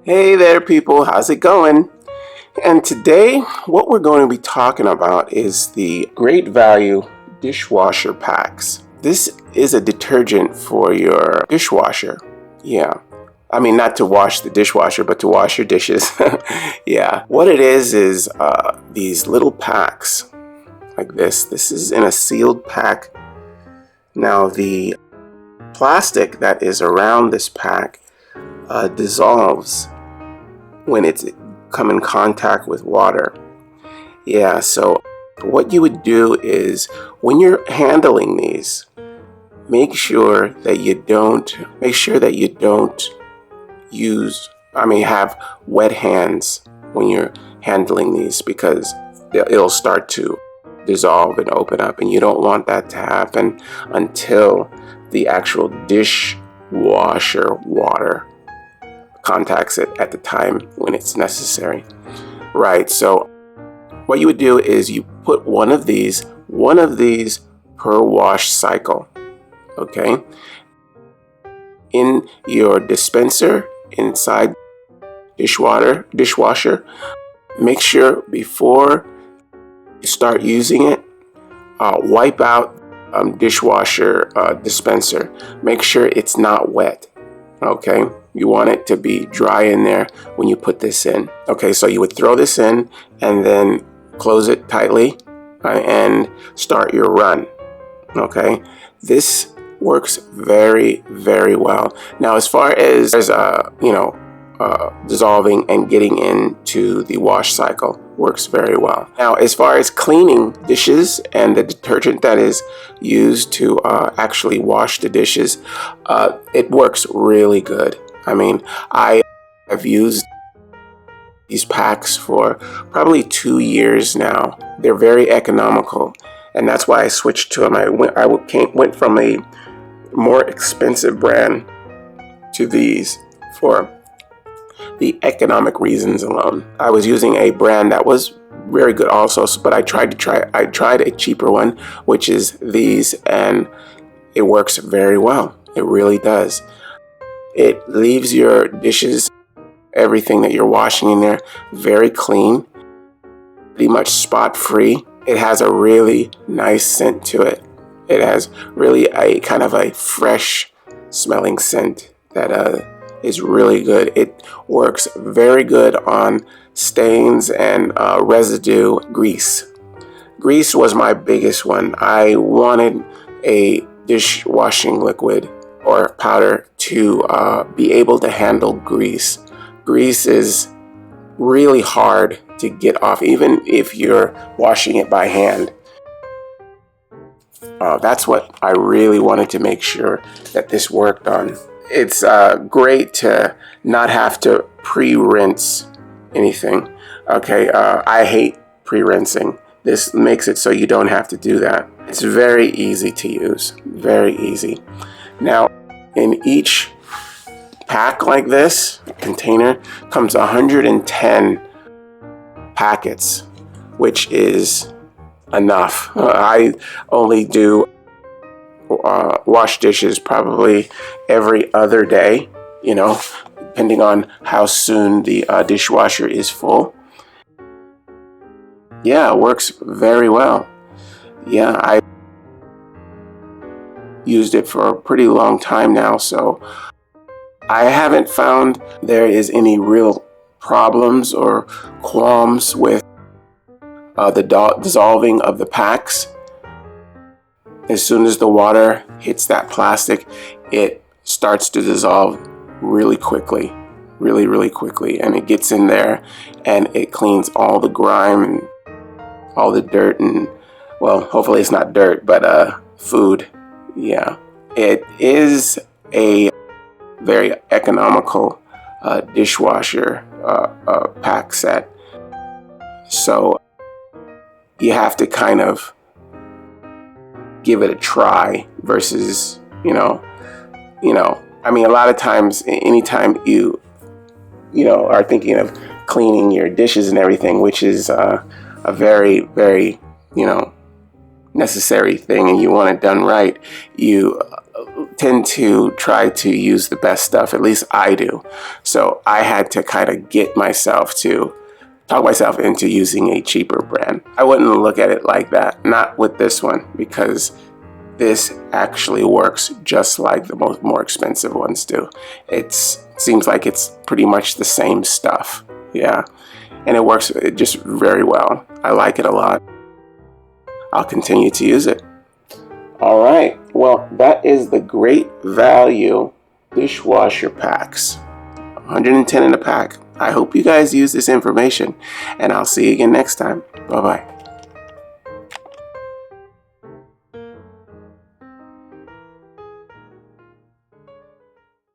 Hey there, people. How's it going? And today, what we're going to be talking about is the Great Value Dishwasher Pacs. This is a detergent for your dishwasher. Yeah. I mean, not to wash the dishwasher, but to wash your dishes. Yeah. What it is these little packs like this. This is in a sealed pack. Now, the plastic that is around this pack dissolves when it's come in contact with water. Yeah, so what you would do is when you're handling these, make sure that you don't have wet hands when you're handling these, because it'll start to dissolve and open up, and you don't want that to happen until the actual dishwasher water contacts it at the time when it's necessary. Right, so what you would do is you put one of these per wash cycle, okay, in your dispenser inside dishwasher. Make sure before you start using it, wipe out dishwasher dispenser. Make sure it's not wet. Okay, you want it to be dry in there when you put this in. Okay, so you would throw this in and then close it tightly and start your run. Okay, this works very, very well. Now, as far as dissolving and getting into the wash cycle, works very well. Now, as far as cleaning dishes and the detergent that is used to actually wash the dishes, it works really good. I mean, I have used these packs for probably 2 years now. They're very economical, and that's why I switched to them. I went from a more expensive brand to these for the economic reasons alone. I was using a brand that was very good also, but I tried a cheaper one, which is these, and it works very well. It really does. It leaves your dishes, everything that you're washing in there, very clean, pretty much spot free. It has a really nice scent to it. It has really a kind of a fresh smelling scent that is really good. It works very good on stains and residue grease. Grease was my biggest one. I wanted a dishwashing liquid or powder to be able to handle grease. Grease is really hard to get off, even if you're washing it by hand. That's what I really wanted to make sure that this worked on. It's great to not have to pre-rinse anything. Okay, I hate pre-rinsing. This makes it so you don't have to do that. It's very easy to use, very easy. Now, in each pack like this, container, comes 110 packets, which is enough. I only do wash dishes probably every other day, depending on how soon the dishwasher is full. Yeah, it works very well. Yeah, I used it for a pretty long time now, so I haven't found there is any real problems or qualms with the dissolving of the packs. As soon as the water hits that plastic, it starts to dissolve really quickly, really quickly, and it gets in there and it cleans all the grime and all the dirt, and well, hopefully it's not dirt, but food. Yeah, it is a very economical dishwasher pack set, so you have to kind of give it a try versus, I mean, a lot of times, anytime you are thinking of cleaning your dishes and everything, which is a very, very, necessary thing, and you want it done right, you tend to try to use the best stuff. At least I do. So I had to kind of get myself to talk myself into using a cheaper brand. I wouldn't look at it like that. Not with this one, because this actually works just like the more expensive ones do. It seems like it's pretty much the same stuff. Yeah. And it works just very well. I like it a lot. I'll continue to use it. All right. Well, that is the Great Value Dishwasher Pacs. 110 in a pack. I hope you guys use this information, and I'll see you again next time. Bye-bye.